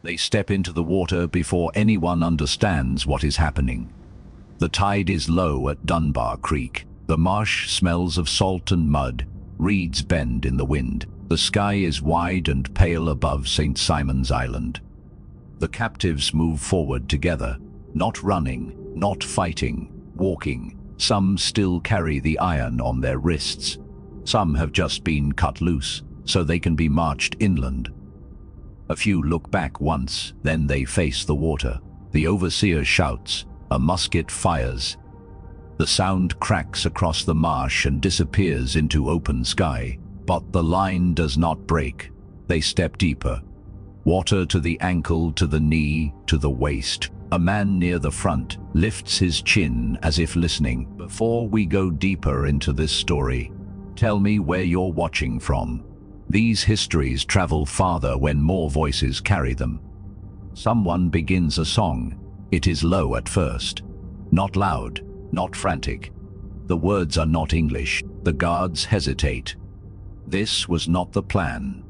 They step into the water before anyone understands what is happening. The tide is low at Dunbar Creek. The marsh smells of salt and mud. Reeds bend in the wind. The sky is wide and pale above St. Simon's Island. The captives move forward together, not running, not fighting, walking. Some still carry the iron on their wrists. Some have just been cut loose, so they can be marched inland. A few look back once, then they face the water. The overseer shouts, a musket fires. The sound cracks across the marsh and disappears into open sky, but the line does not break. They step deeper. Water to the ankle, to the knee, to the waist. A man near the front lifts his chin as if listening. Before we go deeper into this story, tell me where you're watching from. These histories travel farther when more voices carry them. Someone begins a song. It is low at first. Not loud, not frantic. The words are not English. The guards hesitate. This was not the plan.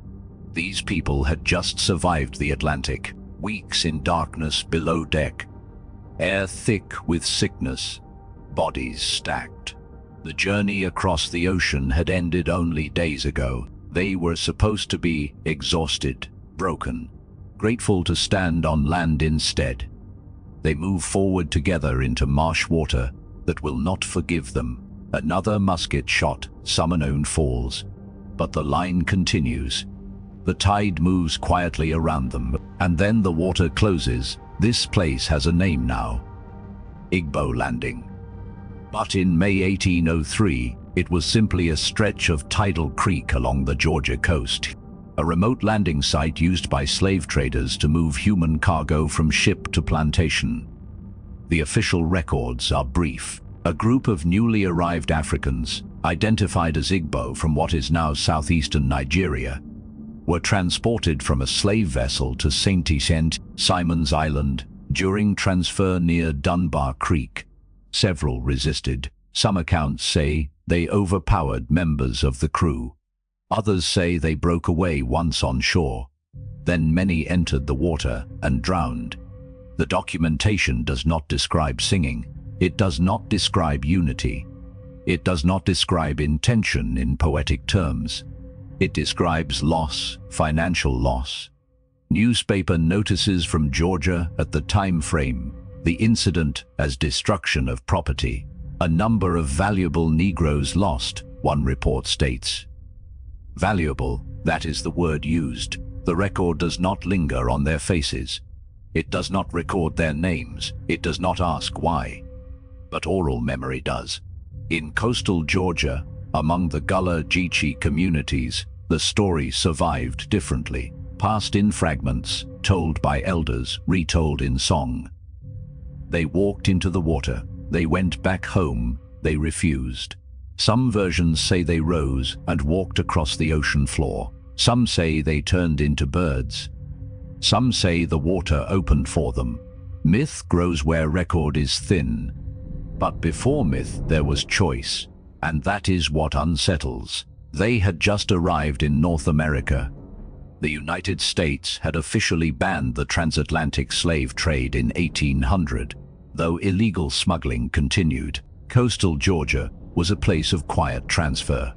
These people had just survived the Atlantic. Weeks in darkness below deck. Air thick with sickness. Bodies stacked. The journey across the ocean had ended only days ago. They were supposed to be exhausted, broken, grateful to stand on land instead. They move forward together into marsh water that will not forgive them. Another musket shot, some unknown falls. But the line continues. The tide moves quietly around them, and then the water closes. This place has a name now. Igbo Landing. But in May 1803, it was simply a stretch of tidal creek along the Georgia coast, a remote landing site used by slave traders to move human cargo from ship to plantation. The official records are brief. A group of newly arrived Africans, identified as Igbo from what is now southeastern Nigeria, were transported from a slave vessel to St. Simon's Island during transfer near Dunbar Creek. Several resisted. Some accounts say they overpowered members of the crew. Others say they broke away once on shore. Then many entered the water and drowned. The documentation does not describe singing. It does not describe unity. It does not describe intention in poetic terms. It describes loss, financial loss. Newspaper notices from Georgia at the time frame the incident as destruction of property. A number of valuable Negroes lost, one report states. Valuable, that is the word used. The record does not linger on their faces. It does not record their names. It does not ask why. But oral memory does. In coastal Georgia, among the Gullah Geechee communities, the story survived differently, passed in fragments, told by elders, retold in song. They walked into the water. They went back home. They refused. Some versions say they rose and walked across the ocean floor. Some say they turned into birds. Some say the water opened for them. Myth grows where record is thin. But before myth there was choice, and that is what unsettles. They had just arrived in North America. The United States had officially banned the transatlantic slave trade in 1800, though illegal smuggling continued. Coastal Georgia was a place of quiet transfer.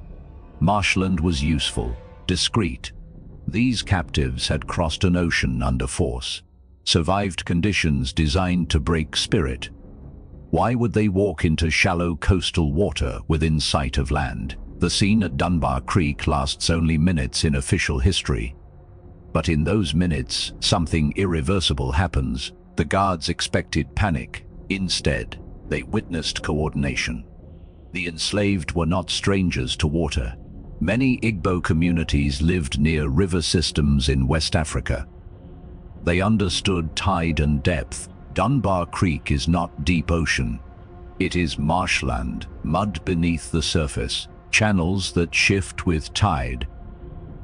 Marshland was useful, discreet. These captives had crossed an ocean under force, survived conditions designed to break spirit. Why would they walk into shallow coastal water within sight of land? The scene at Dunbar Creek lasts only minutes in official history. But in those minutes, something irreversible happens. The guards expected panic. Instead, they witnessed coordination. The enslaved were not strangers to water. Many Igbo communities lived near river systems in West Africa. They understood tide and depth. Dunbar Creek is not deep ocean. It is marshland, mud beneath the surface, channels that shift with tide.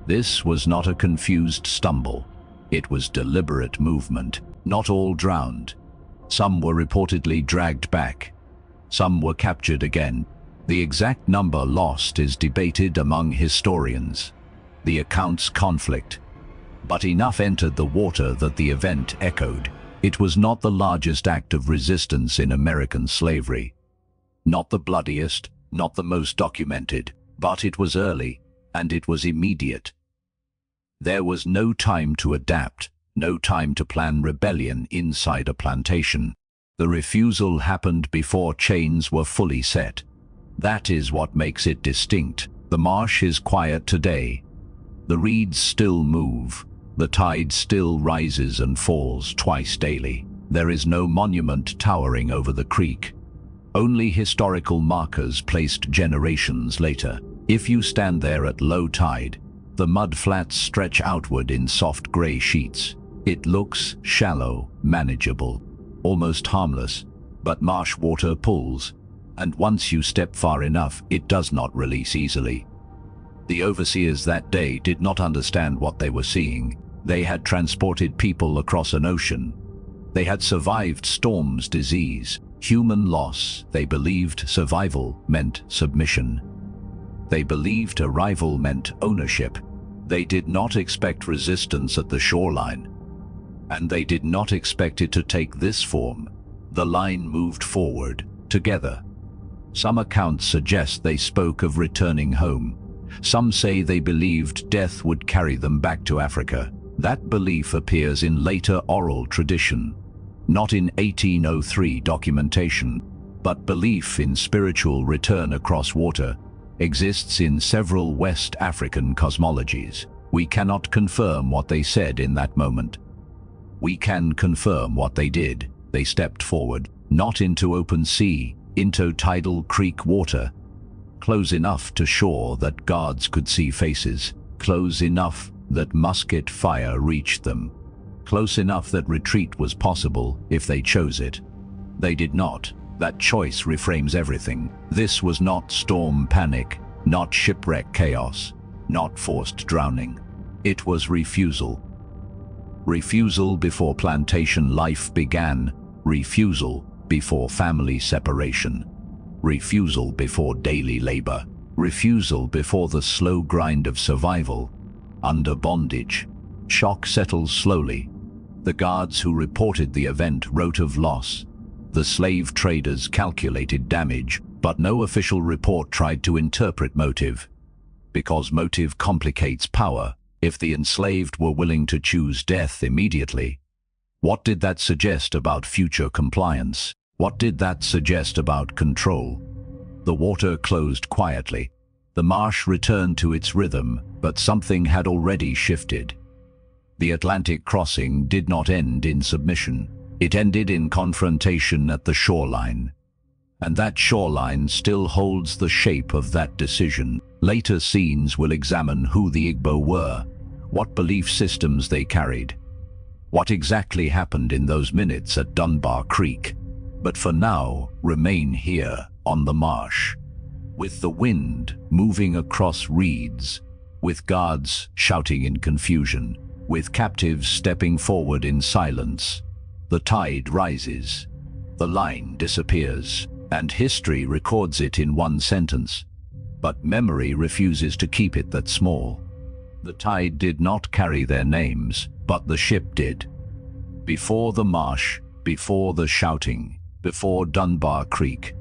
This was not a confused stumble. It was deliberate movement. Not all drowned. Some were reportedly dragged back. Some were captured again. The exact number lost is debated among historians. The accounts conflict. But enough entered the water that the event echoed. It was not the largest act of resistance in American slavery. Not the bloodiest, not the most documented, but it was early, and it was immediate. There was no time to adapt, no time to plan rebellion inside a plantation. The refusal happened before chains were fully set. That is what makes it distinct. The marsh is quiet today. The reeds still move. The tide still rises and falls twice daily. There is no monument towering over the creek. Only historical markers placed generations later. If you stand there at low tide, the mud flats stretch outward in soft gray sheets. It looks shallow, manageable, almost harmless, but marsh water pulls, and once you step far enough, it does not release easily. The overseers that day did not understand what they were seeing. They had transported people across an ocean. They had survived storms, disease, human loss. They believed survival meant submission. They believed arrival meant ownership. They did not expect resistance at the shoreline. And they did not expect it to take this form. The line moved forward, together. Some accounts suggest they spoke of returning home. Some say they believed death would carry them back to Africa. That belief appears in later oral tradition, not in 1803 documentation, but belief in spiritual return across water exists in several West African cosmologies. We cannot confirm what they said in that moment. We can confirm what they did. They stepped forward, not into open sea, into tidal creek water, close enough to shore that guards could see faces, close enough that musket fire reached them, close enough that retreat was possible if they chose it. They did not. That choice reframes everything. This was not storm panic, not shipwreck chaos, not forced drowning. It was refusal. Refusal before plantation life began, refusal before family separation, refusal before daily labor, refusal before the slow grind of survival. Under bondage, shock settles slowly. The guards who reported the event wrote of loss. The slave traders calculated damage, but no official report tried to interpret motive. Because motive complicates power. If the enslaved were willing to choose death immediately, what did that suggest about future compliance? What did that suggest about control? The water closed quietly. The marsh returned to its rhythm, but something had already shifted. The Atlantic crossing did not end in submission. It ended in confrontation at the shoreline. And that shoreline still holds the shape of that decision. Later scenes will examine who the Igbo were, what belief systems they carried, what exactly happened in those minutes at Dunbar Creek. But for now, remain here on the marsh, with the wind moving across reeds, with guards shouting in confusion, with captives stepping forward in silence. The tide rises, the line disappears, and history records it in one sentence. But memory refuses to keep it that small. The tide did not carry their names, but the ship did. Before the marsh, before the shouting, before Dunbar Creek,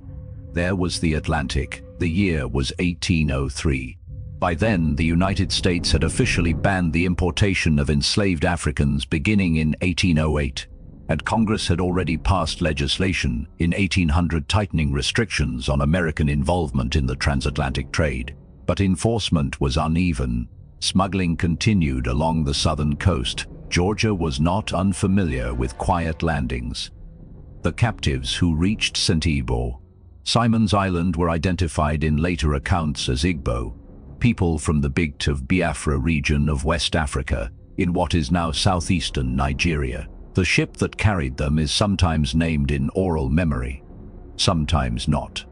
there was the Atlantic. The year was 1803. By then, the United States had officially banned the importation of enslaved Africans beginning in 1808. And Congress had already passed legislation in 1800 tightening restrictions on American involvement in the transatlantic trade. But enforcement was uneven. Smuggling continued along the southern coast. Georgia was not unfamiliar with quiet landings. The captives who reached St. Igbo, Simon's Island, were identified in later accounts as Igbo, people from the Bight of Biafra region of West Africa, in what is now southeastern Nigeria. The ship that carried them is sometimes named in oral memory, sometimes not.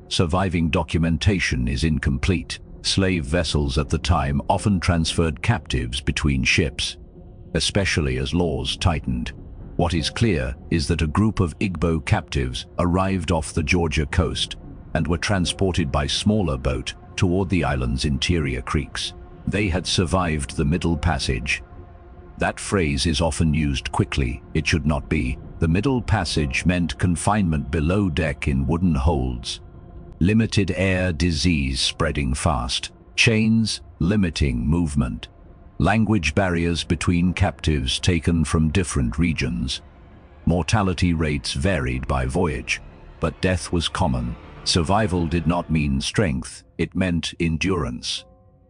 Surviving documentation is incomplete. Slave vessels at the time often transferred captives between ships, especially as laws tightened. What is clear is that a group of Igbo captives arrived off the Georgia coast and were transported by smaller boat toward the island's interior creeks. They had survived the Middle Passage. That phrase is often used quickly. It should not be. The middle passage meant confinement below deck in wooden holds. Limited air, disease spreading fast. Chains limiting movement. Language barriers between captives taken from different regions. Mortality rates varied by voyage, but death was common. Survival did not mean strength, it meant endurance.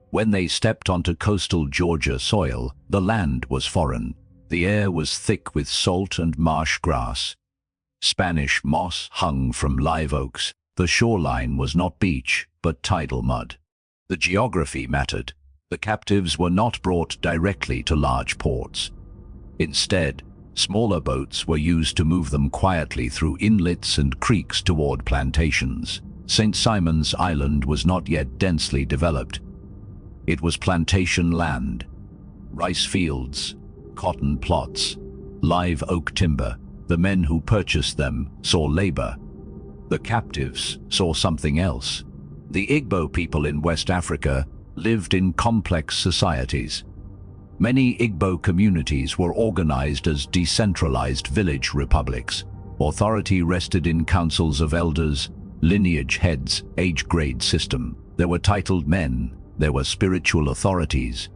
When they stepped onto coastal Georgia soil, the land was foreign. The air was thick with salt and marsh grass. Spanish moss hung from live oaks. The shoreline was not beach, but tidal mud. The geography mattered. The captives were not brought directly to large ports. Instead, smaller boats were used to move them quietly through inlets and creeks toward plantations. St. Simon's Island was not yet densely developed. It was plantation land, rice fields, cotton plots, live oak timber. The men who purchased them saw labor. The captives saw something else. The Igbo people in West Africa lived in complex societies. Many Igbo communities were organized as decentralized village republics. Authority rested in councils of elders, lineage heads, age-grade system. There were titled men, there were spiritual authorities,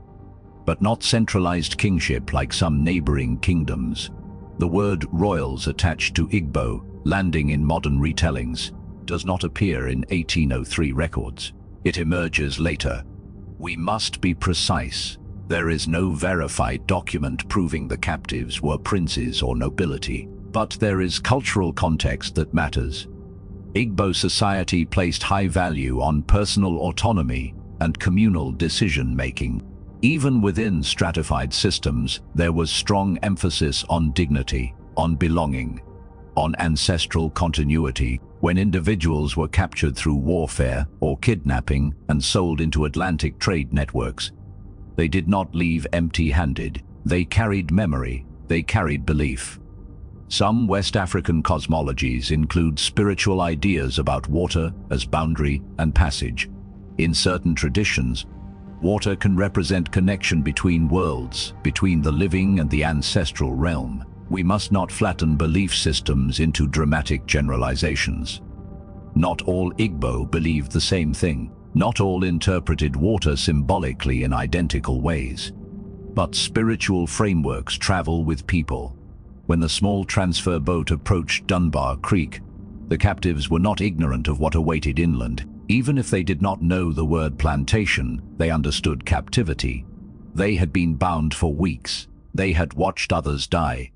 but not centralized kingship like some neighboring kingdoms. The word royals attached to Igbo Landing in modern retellings does not appear in 1803 records. It emerges later. We must be precise. There is no verified document proving the captives were princes or nobility, but there is cultural context that matters. Igbo society placed high value on personal autonomy and communal decision-making. Even within stratified systems, there was strong emphasis on dignity, on belonging, on ancestral continuity. When individuals were captured through warfare or kidnapping and sold into Atlantic trade networks, they did not leave empty-handed. They carried memory, they carried belief. Some West African cosmologies include spiritual ideas about water as boundary and passage. In certain traditions, water can represent connection between worlds, between the living and the ancestral realm. We must not flatten belief systems into dramatic generalizations. Not all Igbo believed the same thing. Not all interpreted water symbolically in identical ways. But spiritual frameworks travel with people. When the small transfer boat approached Dunbar Creek, the captives were not ignorant of what awaited inland. Even if they did not know the word plantation, they understood captivity. They had been bound for weeks. They had watched others die.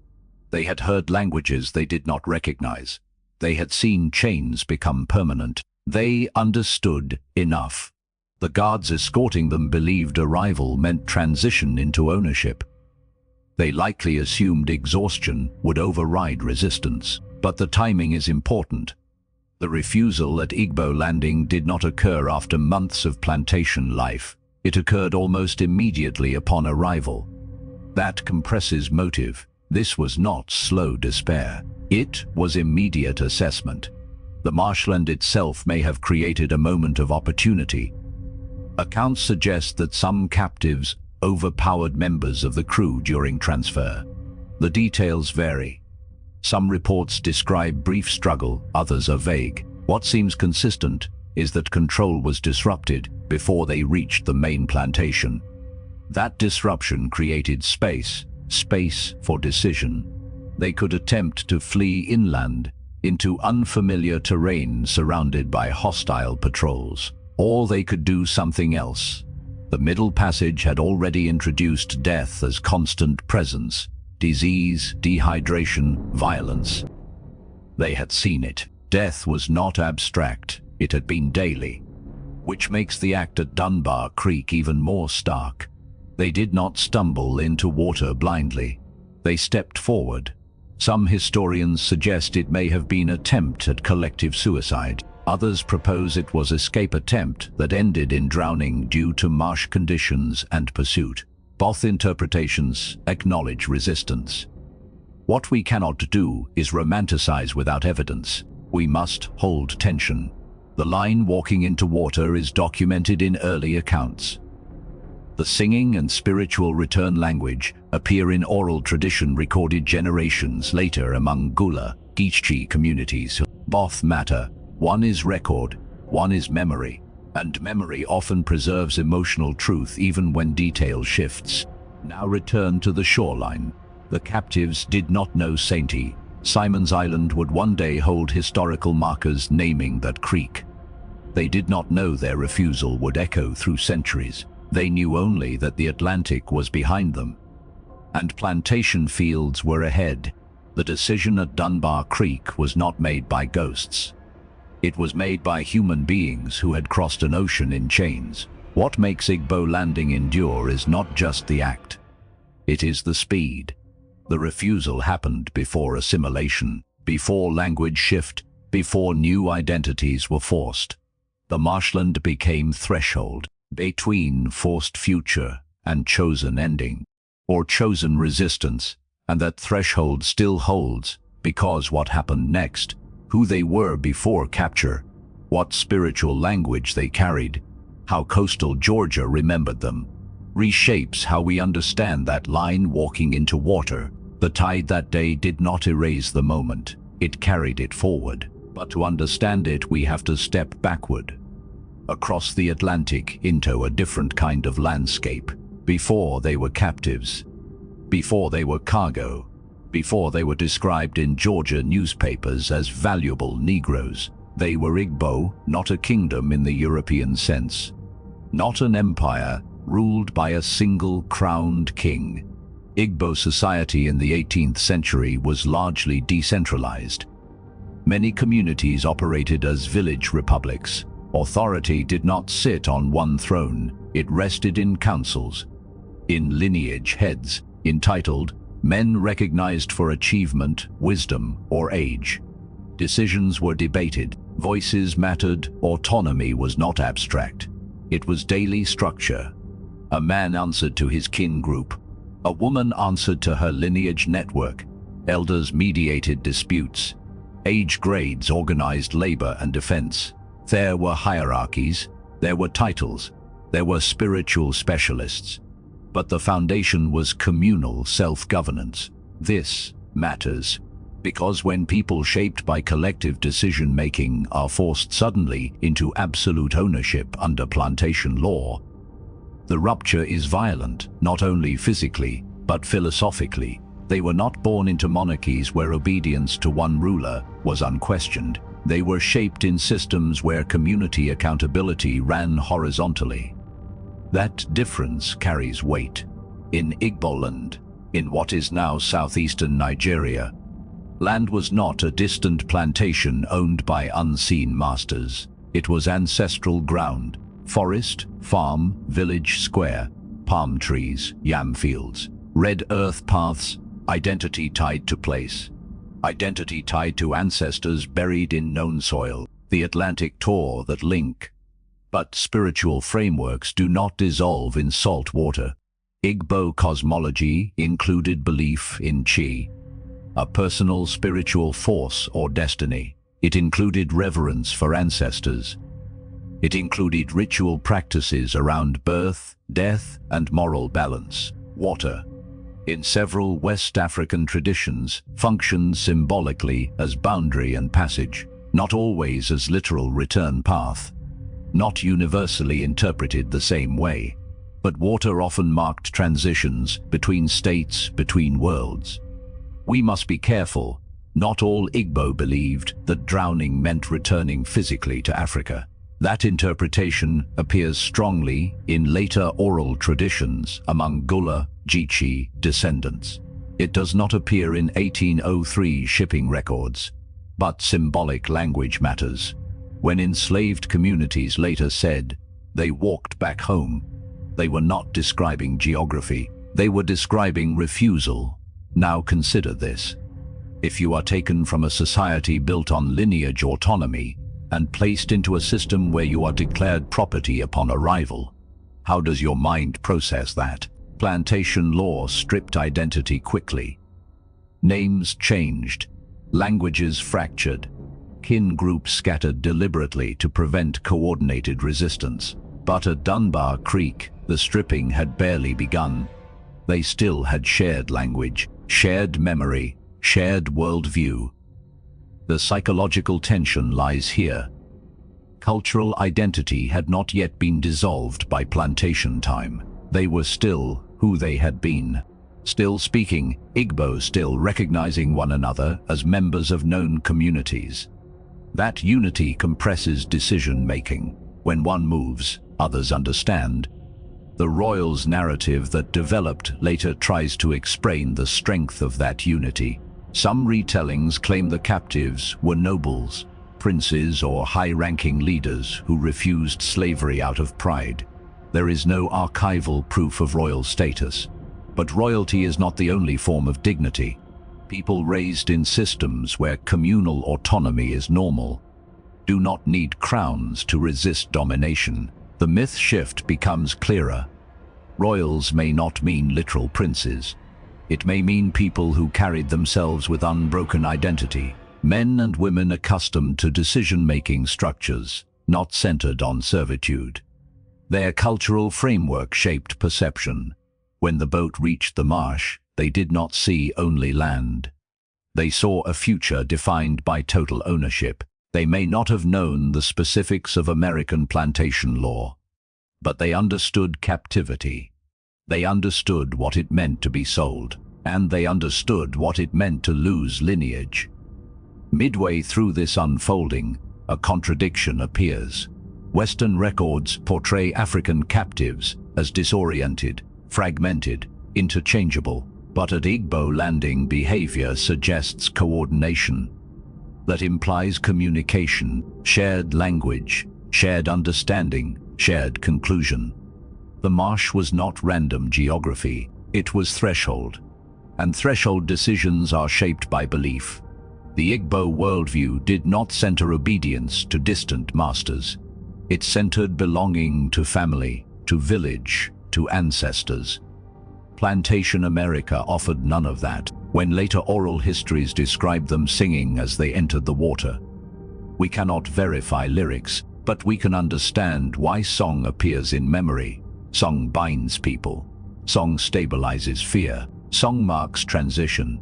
They had heard languages they did not recognize. They had seen chains become permanent. They understood enough. The guards escorting them believed arrival meant transition into ownership. They likely assumed exhaustion would override resistance. But the timing is important. The refusal at Igbo Landing did not occur after months of plantation life. It occurred almost immediately upon arrival. That compresses motive. This was not slow despair. It was immediate assessment. The marshland itself may have created a moment of opportunity. Accounts suggest that some captives overpowered members of the crew during transfer. The details vary. Some reports describe brief struggle, others are vague. What seems consistent is that control was disrupted before they reached the main plantation. That disruption created space for decision. They could attempt to flee inland into unfamiliar terrain surrounded by hostile patrols, or they could do something else. The Middle Passage had already introduced death as constant presence. Disease, dehydration, violence. They had seen it. Death was not abstract, it had been daily, which makes the act at Dunbar Creek even more stark. They did not stumble into water blindly. They stepped forward. Some historians suggest it may have been an attempt at collective suicide. Others propose it was an escape attempt that ended in drowning due to marsh conditions and pursuit. Both interpretations acknowledge resistance. What we cannot do is romanticize without evidence. We must hold tension. The line walking into water is documented in early accounts. The singing and spiritual return language appear in oral tradition recorded generations later among Gula, Geechee communities. Both matter. One is record, one is memory, and memory often preserves emotional truth even when detail shifts. Now return to the shoreline. The captives did not know Sainty. Simon's Island would one day hold historical markers naming that creek. They did not know their refusal would echo through centuries. They knew only that the Atlantic was behind them, and plantation fields were ahead. The decision at Dunbar Creek was not made by ghosts. It was made by human beings who had crossed an ocean in chains. What makes Igbo Landing endure is not just the act. It is the speed. The refusal happened before assimilation, before language shift, before new identities were forced. The marshland became threshold between forced future and chosen ending, or chosen resistance, and that threshold still holds because what happened next, who they were before capture, what spiritual language they carried, how coastal Georgia remembered them, reshapes how we understand that line walking into water. The tide that day did not erase the moment, it carried it forward. But to understand it, we have to step backward, across the Atlantic into a different kind of landscape. Before they were captives, before they were cargo, before they were described in Georgia newspapers as valuable Negroes, they were Igbo, not a kingdom in the European sense, not an empire ruled by a single crowned king. Igbo society in the 18th century was largely decentralized. Many communities operated as village republics. Authority did not sit on one throne, it rested in councils, in lineage heads, entitled men recognized for achievement, wisdom, or age. Decisions were debated, voices mattered, autonomy was not abstract. It was daily structure. A man answered to his kin group. A woman answered to her lineage network. Elders mediated disputes. Age grades organized labor and defense. There were hierarchies, there were titles, there were spiritual specialists. But the foundation was communal self-governance. This matters, because when people shaped by collective decision-making are forced suddenly into absolute ownership under plantation law, the rupture is violent, not only physically, but philosophically. They were not born into monarchies where obedience to one ruler was unquestioned. They were shaped in systems where community accountability ran horizontally. That difference carries weight. In Igbo Land, in what is now southeastern Nigeria, land was not a distant plantation owned by unseen masters. It was ancestral ground, forest, farm, village square, palm trees, yam fields, red earth paths, identity tied to place. Identity tied to ancestors buried in known soil, the Atlantic tor that link. But spiritual frameworks do not dissolve in salt water. Igbo cosmology included belief in chi, a personal spiritual force or destiny. It included reverence for ancestors. It included ritual practices around birth, death, and moral balance. Water, in several West African traditions, functions symbolically as boundary and passage, not always as literal return path, not universally interpreted the same way, but water often marked transitions between states, between worlds. We must be careful. Not all Igbo believed that drowning meant returning physically to Africa. That interpretation appears strongly in later oral traditions among Gula, Geechee descendants. It does not appear in 1803 shipping records, but symbolic language matters. When enslaved communities later said they walked back home, they were not describing geography, they were describing refusal. Now consider this. If you are taken from a society built on lineage autonomy and placed into a system where you are declared property upon arrival, how does your mind process that? Plantation law stripped identity quickly. Names changed, languages fractured, kin groups scattered deliberately to prevent coordinated resistance. But at Dunbar Creek, The stripping had barely begun. They still had shared language, shared memory, shared worldview. The psychological tension lies here. Cultural identity had not yet been dissolved by plantation time. They were still who they had been. Still speaking Igbo, still recognizing one another as members of known communities. That unity compresses decision-making. When one moves, others understand. The royals' narrative that developed later tries to explain the strength of that unity. Some retellings claim the captives were nobles, princes or high-ranking leaders who refused slavery out of pride. There is no archival proof of royal status. But royalty is not the only form of dignity. People raised in systems where communal autonomy is normal do not need crowns to resist domination. The myth shift becomes clearer. Royals may not mean literal princes. It may mean people who carried themselves with unbroken identity, men and women accustomed to decision-making structures, not centered on servitude. Their cultural framework shaped perception. When the boat reached the marsh, they did not see only land. They saw a future defined by total ownership. They may not have known the specifics of American plantation law, but they understood captivity. They understood what it meant to be sold, and they understood what it meant to lose lineage. Midway through this unfolding, a contradiction appears. Western records portray African captives as disoriented, fragmented, interchangeable, but at Igbo Landing behavior suggests coordination. That implies communication, shared language, shared understanding, shared conclusion. The marsh was not random geography, it was threshold. And threshold decisions are shaped by belief. The Igbo worldview did not center obedience to distant masters. It centered belonging to family, to village, to ancestors. Plantation America offered none of that, when later oral histories describe them singing as they entered the water. We cannot verify lyrics, but we can understand why song appears in memory. Song binds people. Song stabilizes fear. Song marks transition.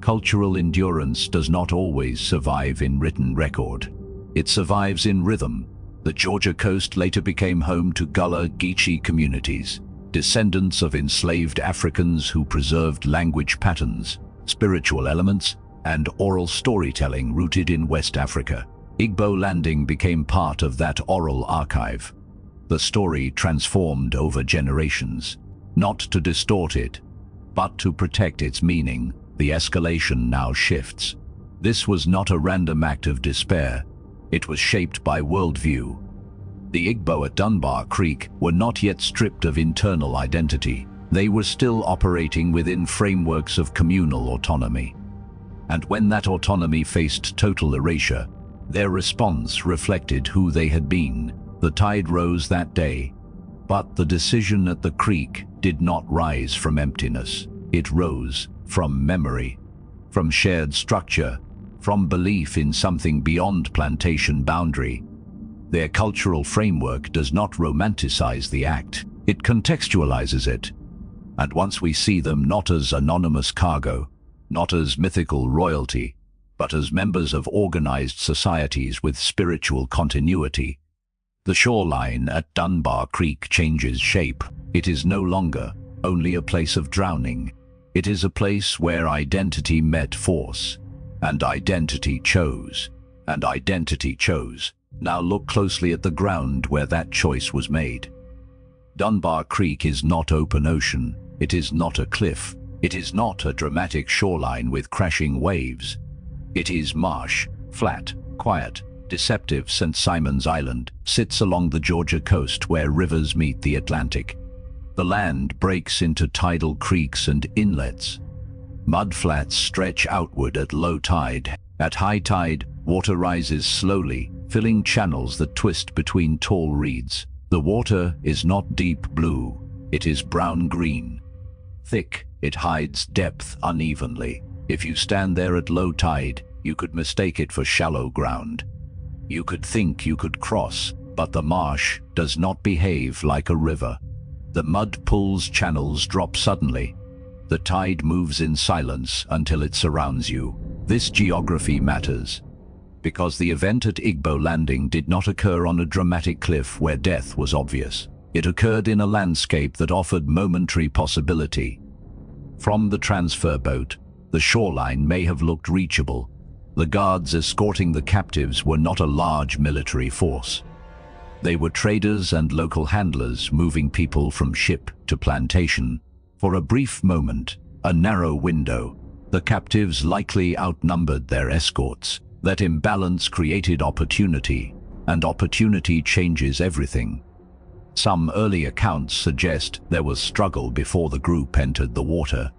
Cultural endurance does not always survive in written record. It survives in rhythm. The Georgia coast later became home to Gullah Geechee communities, descendants of enslaved Africans who preserved language patterns, spiritual elements, and oral storytelling rooted in West Africa. Igbo Landing became part of that oral archive. The story transformed over generations, not to distort it, but to protect its meaning. The escalation now shifts. This was not a random act of despair. It was shaped by worldview. The Igbo at Dunbar Creek were not yet stripped of internal identity. They were still operating within frameworks of communal autonomy. And when that autonomy faced total erasure, their response reflected who they had been. The tide rose that day, but the decision at the creek did not rise from emptiness. It rose from memory, from shared structure, from belief in something beyond plantation boundary. Their cultural framework does not romanticize the act, it contextualizes it. And once we see them not as anonymous cargo, not as mythical royalty, but as members of organized societies with spiritual continuity, the shoreline at Dunbar Creek changes shape. It is no longer only a place of drowning. It is a place where identity met force, and identity chose, and identity chose. Now look closely at the ground where that choice was made. Dunbar Creek is not open ocean. It is not a cliff. It is not a dramatic shoreline with crashing waves. It is marsh, flat, quiet, deceptive. St. Simon's Island sits along the Georgia coast where rivers meet the Atlantic. The land breaks into tidal creeks and inlets. Mudflats stretch outward at low tide. At high tide, water rises slowly, filling channels that twist between tall reeds. The water is not deep blue, it is brown-green. Thick, it hides depth unevenly. If you stand there at low tide, you could mistake it for shallow ground. You could think you could cross, but the marsh does not behave like a river. The mud pulls channels drop suddenly. The tide moves in silence until it surrounds you. This geography matters, because the event at Igbo Landing did not occur on a dramatic cliff where death was obvious. It occurred in a landscape that offered momentary possibility. From the transfer boat, the shoreline may have looked reachable. The guards escorting the captives were not a large military force. They were traders and local handlers moving people from ship to plantation. For a brief moment, a narrow window, the captives likely outnumbered their escorts. That imbalance created opportunity, and opportunity changes everything. Some early accounts suggest there was struggle before the group entered the water.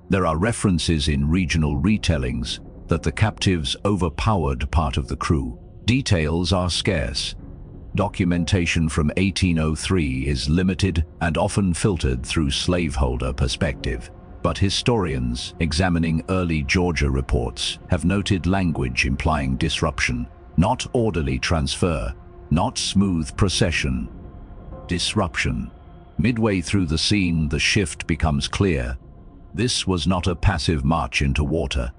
There are references in regional retellings that the captives overpowered part of the crew. Details are scarce. Documentation from 1803 is limited and often filtered through slaveholder perspective. But historians examining early Georgia reports have noted language implying disruption, not orderly transfer, not smooth procession. Disruption. Midway through the scene, the shift becomes clear. This was not a passive march into water.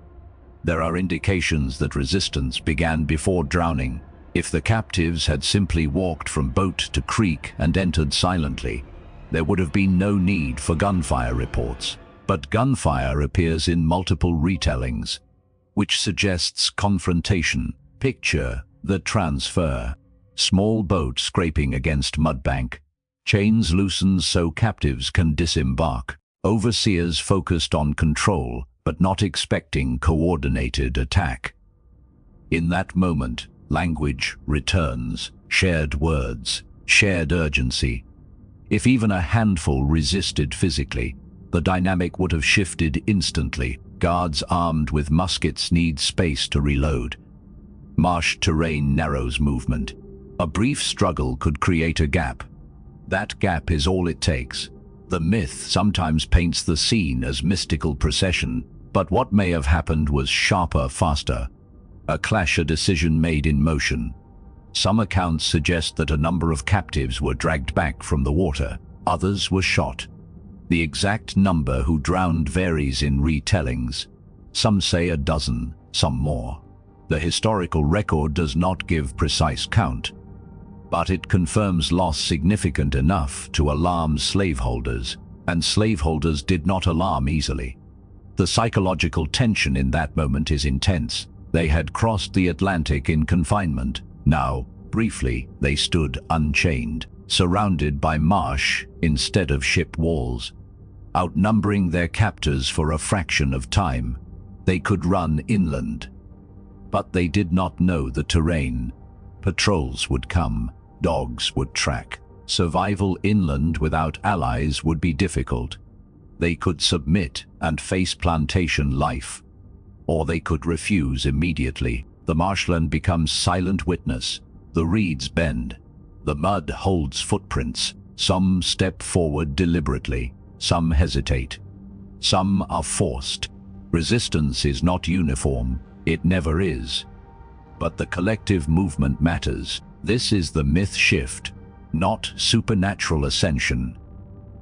There are indications that resistance began before drowning. If the captives had simply walked from boat to creek and entered silently, there would have been no need for gunfire reports. But gunfire appears in multiple retellings, which suggests confrontation. Picture the transfer. Small boat scraping against mudbank. Chains loosened so captives can disembark. Overseers focused on control, but not expecting coordinated attack. In that moment, language returns, shared words, shared urgency. If even a handful resisted physically, the dynamic would have shifted instantly. Guards armed with muskets need space to reload. Marsh terrain narrows movement. A brief struggle could create a gap. That gap is all it takes. The myth sometimes paints the scene as mystical procession, but what may have happened was sharper, faster. A clash, a decision made in motion. Some accounts suggest that a number of captives were dragged back from the water. Others were shot. The exact number who drowned varies in retellings. Some say a dozen, some more. The historical record does not give precise count, but it confirms loss significant enough to alarm slaveholders, and slaveholders did not alarm easily. The psychological tension in that moment is intense. They had crossed the Atlantic in confinement. Now, briefly, they stood unchained, surrounded by marsh instead of ship walls. Outnumbering their captors for a fraction of time, they could run inland. But they did not know the terrain. Patrols would come, dogs would track. Survival inland without allies would be difficult. They could submit and face plantation life, or they could refuse immediately. The marshland becomes silent witness. The reeds bend. The mud holds footprints. Some step forward deliberately. Some hesitate. Some are forced. Resistance is not uniform. It never is. But the collective movement matters. This is the myth shift, not supernatural ascension,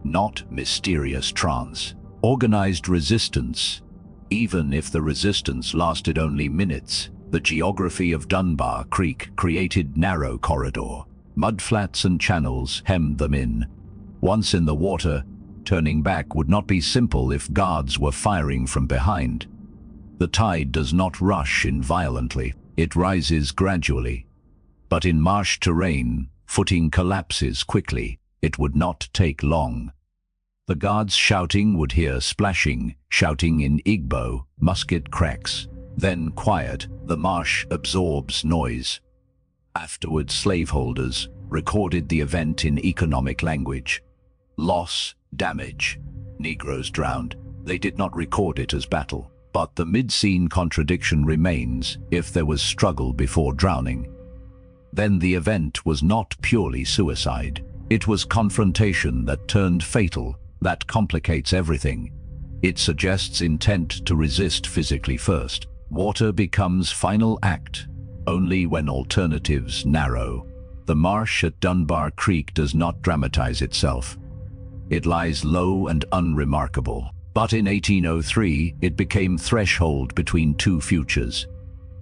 not mysterious trance. Organized resistance, even if the resistance lasted only minutes. The geography of Dunbar Creek created narrow corridor. Mudflats and channels hemmed them in. Once in the water, turning back would not be simple if guards were firing from behind. The tide does not rush in violently. It rises gradually. But in marsh terrain, footing collapses quickly. It would not take long. The guards shouting would hear splashing, shouting in Igbo, musket cracks. Then quiet, the marsh absorbs noise. Afterwards, slaveholders recorded the event in economic language. Loss, damage, Negroes drowned. They did not record it as battle. But the mid-scene contradiction remains. If there was struggle before drowning, then the event was not purely suicide. It was confrontation that turned fatal. That complicates everything. It suggests intent to resist physically first. Water becomes final act only when alternatives narrow. The marsh at Dunbar Creek does not dramatize itself. It lies low and unremarkable. But in 1803, it became threshold between two futures.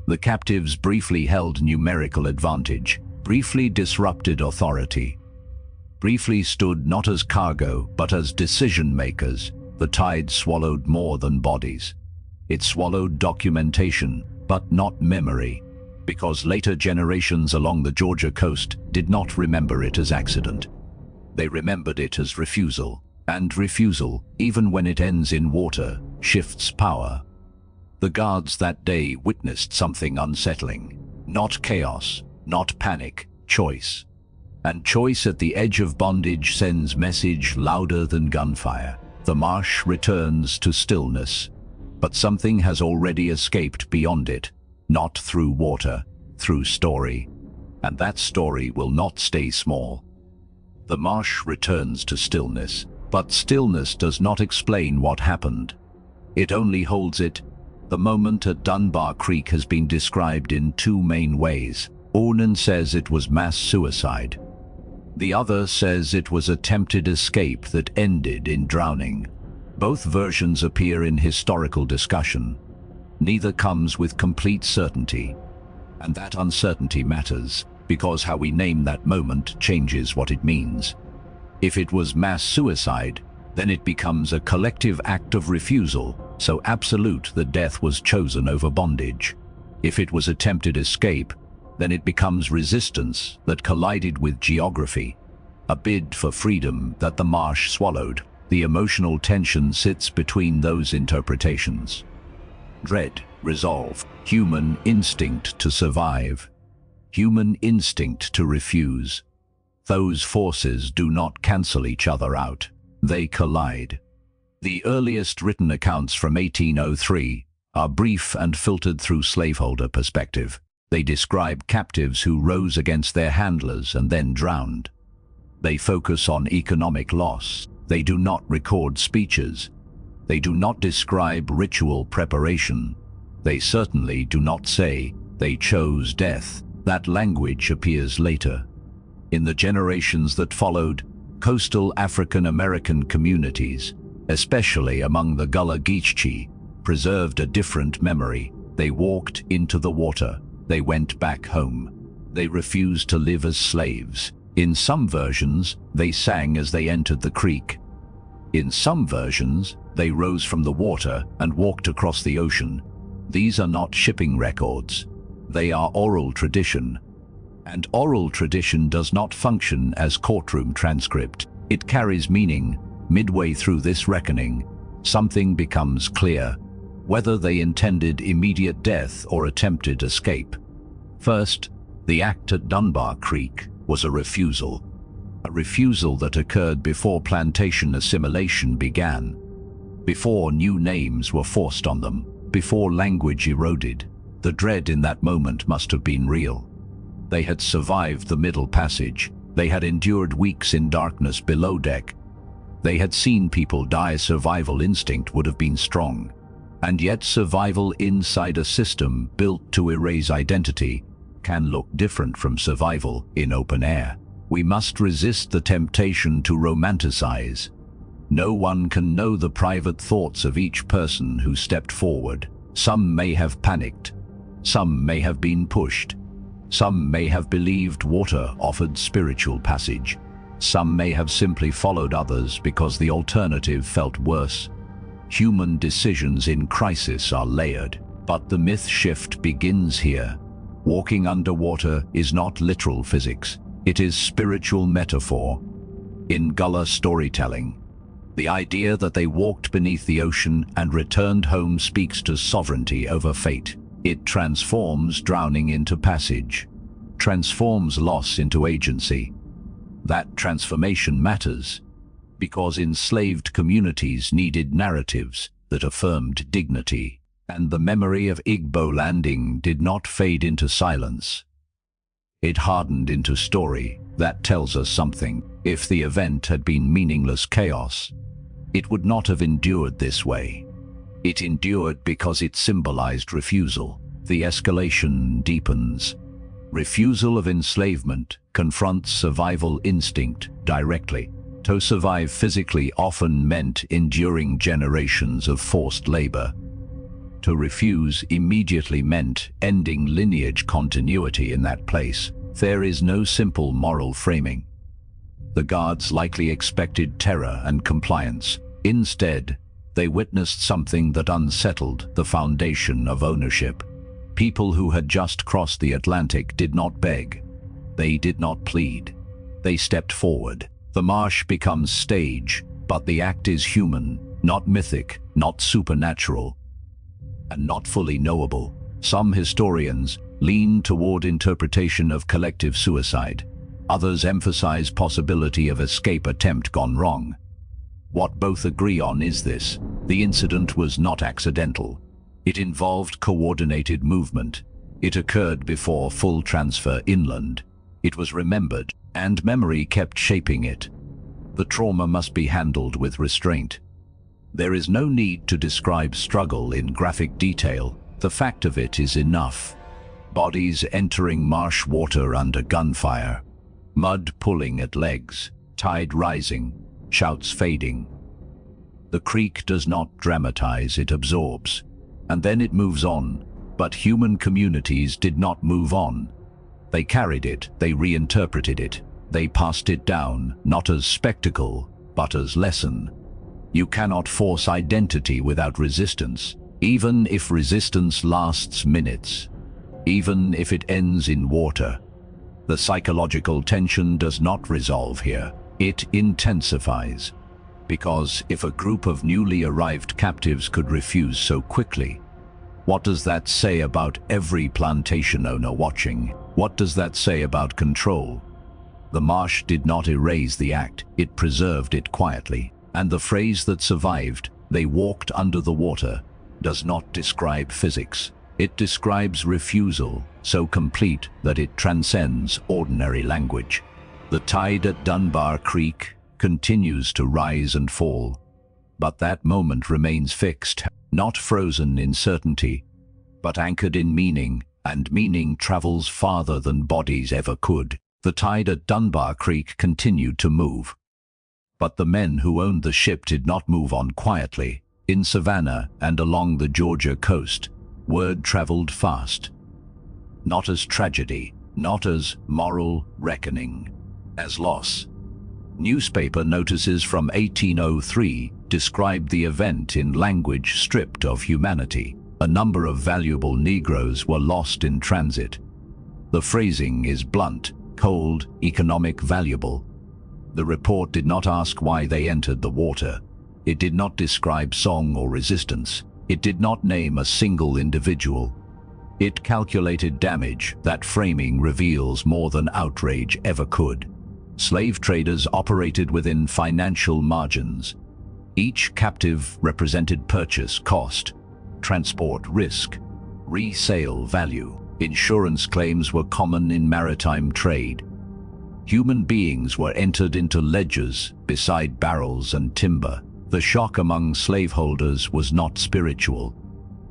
The captives briefly held numerical advantage, briefly disrupted authority, briefly stood not as cargo, but as decision-makers. The tide swallowed more than bodies. It swallowed documentation, but not memory, because later generations along the Georgia coast did not remember it as accident. They remembered it as refusal, and refusal, even when it ends in water, shifts power. The guards that day witnessed something unsettling. Not chaos, not panic, choice. And choice at the edge of bondage sends message louder than gunfire. The marsh returns to stillness, but something has already escaped beyond it, not through water, through story. And that story will not stay small. The marsh returns to stillness, but stillness does not explain what happened. It only holds it. The moment at Dunbar Creek has been described in two main ways. One says it was mass suicide. The other says it was attempted escape that ended in drowning. Both versions appear in historical discussion. Neither comes with complete certainty. And that uncertainty matters, because how we name that moment changes what it means. If it was mass suicide, then it becomes a collective act of refusal, so absolute that death was chosen over bondage. If it was attempted escape, then it becomes resistance that collided with geography, a bid for freedom that the marsh swallowed. The emotional tension sits between those interpretations. Dread, resolve, human instinct to survive, human instinct to refuse. Those forces do not cancel each other out. They collide. The earliest written accounts from 1803 are brief and filtered through slaveholder perspective. They describe captives who rose against their handlers and then drowned. They focus on economic loss. They do not record speeches. They do not describe ritual preparation. They certainly do not say they chose death. That language appears later. In the generations that followed, coastal African American communities, especially among the Gullah Geechee, preserved a different memory. They walked into the water. They went back home. They refused to live as slaves. In some versions, they sang as they entered the creek. In some versions, they rose from the water and walked across the ocean. These are not shipping records. They are oral tradition. And oral tradition does not function as courtroom transcript. It carries meaning. Midway through this reckoning, something becomes clear, whether they intended immediate death or attempted escape. First, the act at Dunbar Creek was a refusal that occurred before plantation assimilation began, before new names were forced on them, before language eroded. The dread in that moment must have been real. They had survived the Middle Passage. They had endured weeks in darkness below deck. They had seen people die. Survival instinct would have been strong. And yet survival inside a system built to erase identity can look different from survival in open air. We must resist the temptation to romanticize. No one can know the private thoughts of each person who stepped forward. Some may have panicked. Some may have been pushed. Some may have believed water offered spiritual passage. Some may have simply followed others because the alternative felt worse. Human decisions in crisis are layered, but the myth shift begins here. Walking underwater is not literal physics. It is spiritual metaphor. In Gullah storytelling, the idea that they walked beneath the ocean and returned home speaks to sovereignty over fate. It transforms drowning into passage, transforms loss into agency. That transformation matters because enslaved communities needed narratives that affirmed dignity, and the memory of Igbo Landing did not fade into silence. It hardened into story that tells us something. If the event had been meaningless chaos, it would not have endured this way. It endured because it symbolized refusal. The escalation deepens. Refusal of enslavement confronts survival instinct directly. To survive physically often meant enduring generations of forced labor. To refuse immediately meant ending lineage continuity in that place. There is no simple moral framing. The guards likely expected terror and compliance. Instead, they witnessed something that unsettled the foundation of ownership. People who had just crossed the Atlantic did not beg. They did not plead. They stepped forward. The marsh becomes stage, but the act is human, not mythic, not supernatural, and not fully knowable. Some historians lean toward interpretation of collective suicide. Others emphasize possibility of escape attempt gone wrong. What both agree on is this: the incident was not accidental. It involved coordinated movement. It occurred before full transfer inland. It was remembered, and memory kept shaping it. The trauma must be handled with restraint. There is no need to describe struggle in graphic detail. The fact of it is enough. Bodies entering marsh water under gunfire. Mud pulling at legs. Tide rising. Shouts fading. The creek does not dramatize, it absorbs. And then it moves on. But human communities did not move on. They carried it, they reinterpreted it. They passed it down, not as spectacle, but as lesson. You cannot force identity without resistance, even if resistance lasts minutes, even if it ends in water. The psychological tension does not resolve here, it intensifies. Because if a group of newly arrived captives could refuse so quickly, what does that say about every plantation owner watching? What does that say about control? The marsh did not erase the act, it preserved it quietly. And the phrase that survived, "they walked under the water," does not describe physics. It describes refusal, so complete that it transcends ordinary language. The tide at Dunbar Creek continues to rise and fall, but that moment remains fixed, not frozen in certainty, but anchored in meaning, and meaning travels farther than bodies ever could. The tide at Dunbar Creek continued to move. But the men who owned the ship did not move on quietly. In Savannah and along the Georgia coast, word traveled fast. Not as tragedy, not as moral reckoning, as loss. Newspaper notices from 1803 described the event in language stripped of humanity. A number of valuable Negroes were lost in transit. The phrasing is blunt, cold, economic, valuable. The report did not ask why they entered the water. It did not describe song or resistance. It did not name a single individual. It calculated damage. That framing reveals more than outrage ever could. Slave traders operated within financial margins. Each captive represented purchase cost, transport risk, resale value. Insurance claims were common in maritime trade. Human beings were entered into ledgers beside barrels and timber. The shock among slaveholders was not spiritual.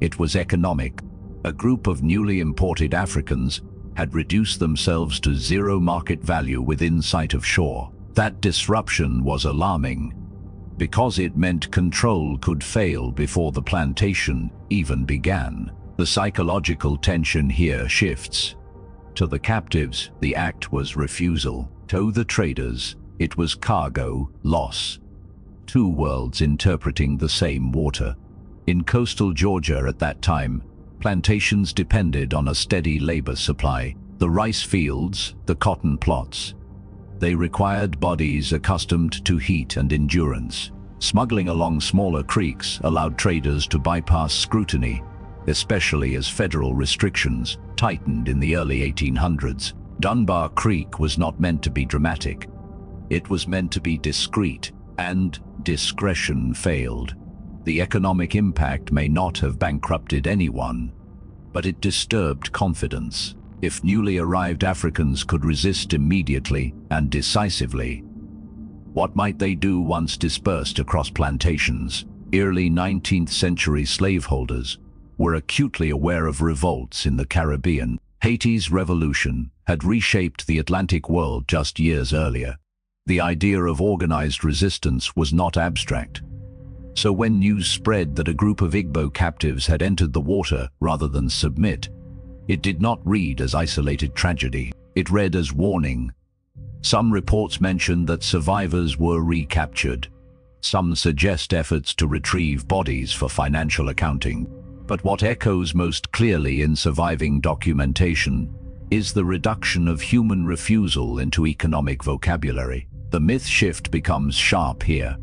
It was economic. A group of newly imported Africans had reduced themselves to zero market value within sight of shore. That disruption was alarming, because it meant control could fail before the plantation even began. The psychological tension here shifts. To the captives, the act was refusal. To the traders, it was cargo, loss. Two worlds interpreting the same water. In coastal Georgia at that time, plantations depended on a steady labor supply. The rice fields, the cotton plots. They required bodies accustomed to heat and endurance. Smuggling along smaller creeks allowed traders to bypass scrutiny, especially as federal restrictions tightened in the early 1800s. Dunbar Creek was not meant to be dramatic. It was meant to be discreet, and discretion failed. The economic impact may not have bankrupted anyone, but it disturbed confidence. If newly arrived Africans could resist immediately and decisively, what might they do once dispersed across plantations? Early 19th century slaveholders were acutely aware of revolts in the Caribbean. Haiti's revolution had reshaped the Atlantic world just years earlier. The idea of organized resistance was not abstract. So when news spread that a group of Igbo captives had entered the water rather than submit, it did not read as isolated tragedy. It read as warning. Some reports mention that survivors were recaptured. Some suggest efforts to retrieve bodies for financial accounting. But what echoes most clearly in surviving documentation is the reduction of human refusal into economic vocabulary. The myth shift becomes sharp here.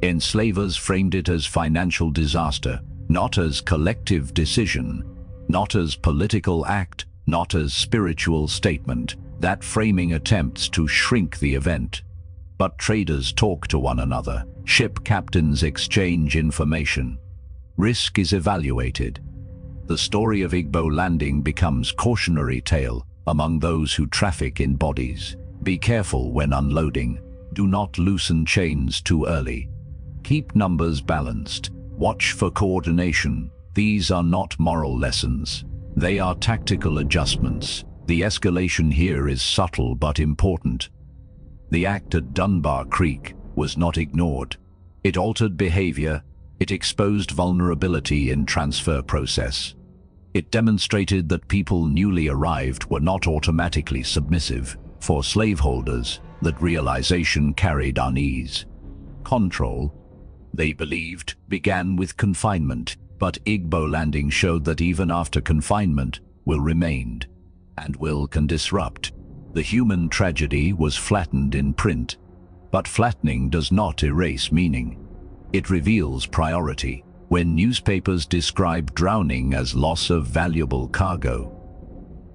Enslavers framed it as financial disaster, not as collective decision, not as political act, not as spiritual statement. That framing attempts to shrink the event. But traders talk to one another. Ship captains exchange information. Risk is evaluated. The story of Igbo Landing becomes cautionary tale among those who traffic in bodies. Be careful when unloading. Do not loosen chains too early. Keep numbers balanced. Watch for coordination. These are not moral lessons. They are tactical adjustments. The escalation here is subtle but important. The act at Dunbar Creek was not ignored. It altered behavior. It exposed vulnerability in transfer process. It demonstrated that people newly arrived were not automatically submissive. For slaveholders, that realization carried unease. Control, they believed, began with confinement, but Igbo Landing showed that even after confinement, will remained, and will can disrupt. The human tragedy was flattened in print, but flattening does not erase meaning. It reveals priority. When newspapers describe drowning as loss of valuable cargo,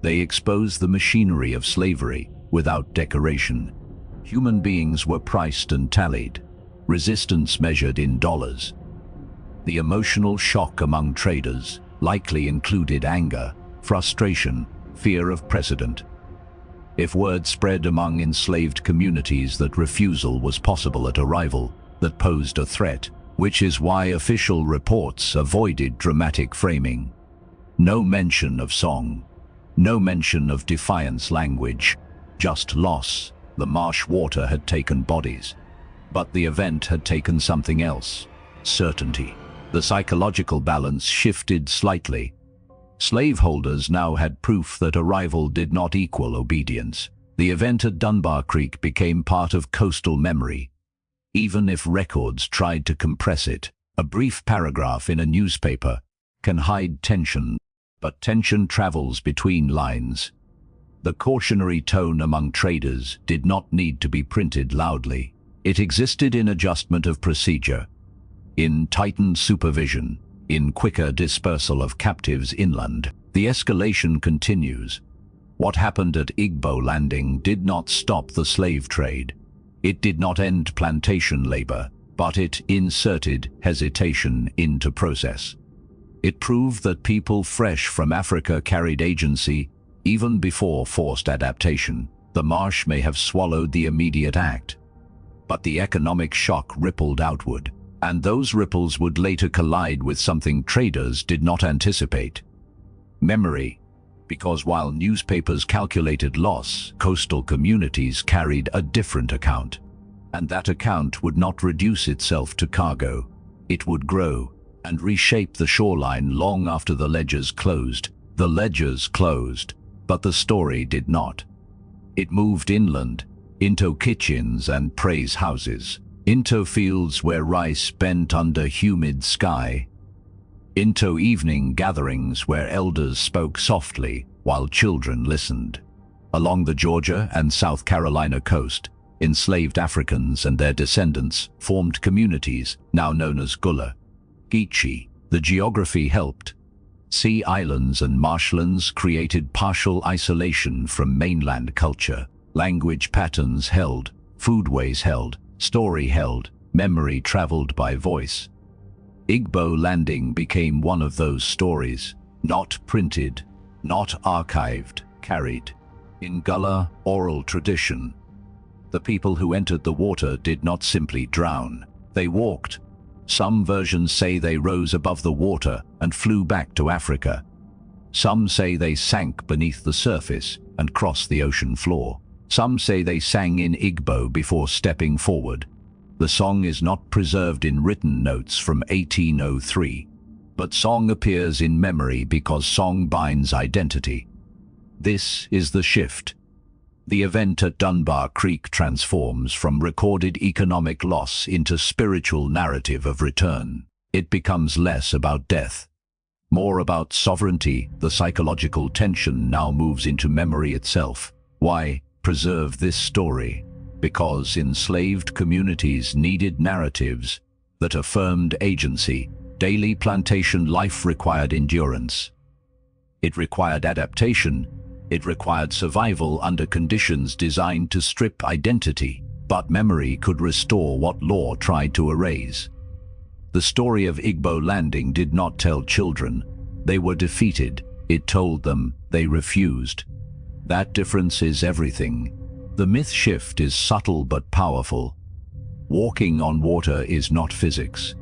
they expose the machinery of slavery without decoration. Human beings were priced and tallied, resistance measured in dollars. The emotional shock among traders likely included anger, frustration, fear of precedent. If word spread among enslaved communities that refusal was possible at arrival, that posed a threat, which is why official reports avoided dramatic framing. No mention of song, no mention of defiance language, just loss. The marsh water had taken bodies, but the event had taken something else, certainty. The psychological balance shifted slightly. Slaveholders now had proof that arrival did not equal obedience. The event at Dunbar Creek became part of coastal memory, even if records tried to compress it. A brief paragraph in a newspaper can hide tension, but tension travels between lines. The cautionary tone among traders did not need to be printed loudly. It existed in adjustment of procedure, in tightened supervision, in quicker dispersal of captives inland. The escalation continues. What happened at Igbo Landing did not stop the slave trade. It did not end plantation labor, but it inserted hesitation into process. It proved that people fresh from Africa carried agency even before forced adaptation. The marsh may have swallowed the immediate act, but the economic shock rippled outward, and those ripples would later collide with something traders did not anticipate: memory. Because while newspapers calculated loss, coastal communities carried a different account. And that account would not reduce itself to cargo. It would grow and reshape the shoreline long after the ledgers closed. The ledgers closed, but the story did not. It moved inland, into kitchens and praise houses, into fields where rice bent under humid sky, into evening gatherings where elders spoke softly while children listened. Along the Georgia and South Carolina coast, enslaved Africans and their descendants formed communities now known as Gullah. Geechee. The geography helped. Sea islands and marshlands created partial isolation from mainland culture. Language patterns held, foodways held, story held, memory traveled by voice. Igbo Landing became one of those stories, not printed, not archived, carried. In Gullah oral tradition, the people who entered the water did not simply drown, they walked. Some versions say they rose above the water and flew back to Africa. Some say they sank beneath the surface and crossed the ocean floor. Some say they sang in Igbo before stepping forward. The song is not preserved in written notes from 1803, but song appears in memory because song binds identity. This is the shift. The event at Dunbar Creek transforms from recorded economic loss into spiritual narrative of return. It becomes less about death, more about sovereignty. The psychological tension now moves into memory itself. Why preserve this story? Because enslaved communities needed narratives that affirmed agency. Daily plantation life required endurance. It required adaptation. It required survival under conditions designed to strip identity. But memory could restore what law tried to erase. The story of Igbo Landing did not tell children they were defeated. It told them they refused. That difference is everything. The myth shift is subtle but powerful. Walking on water is not physics.